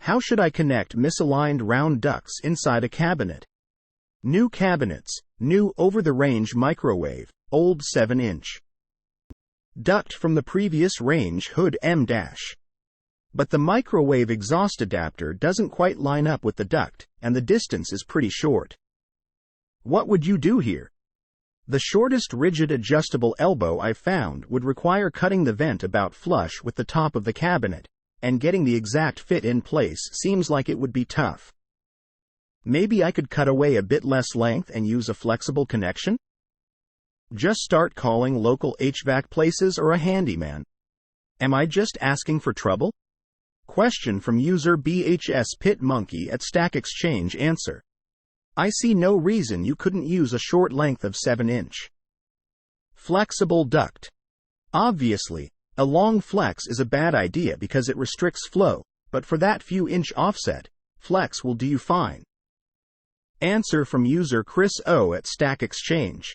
How should I connect misaligned round ducts inside a cabinet? New cabinets, new over-the-range microwave, old 7-inch duct from the previous range hood M-. But the microwave exhaust adapter doesn't quite line up with the duct, and the distance is pretty short. What would you do here? The shortest rigid adjustable elbow I found would require cutting the vent about flush with the top of the cabinet, and getting the exact fit in place seems like it would be tough. Maybe I could cut away a bit less length and use a flexible connection? Just start calling local HVAC places or a handyman. Am I just asking for trouble? Question from user BHS Pit Monkey at Stack Exchange. Answer: I see no reason you couldn't use a short length of 7-inch flexible duct. Obviously, a long flex is a bad idea because it restricts flow, but for that few inch offset, flex will do you fine. Answer from user Chris O at Stack Exchange.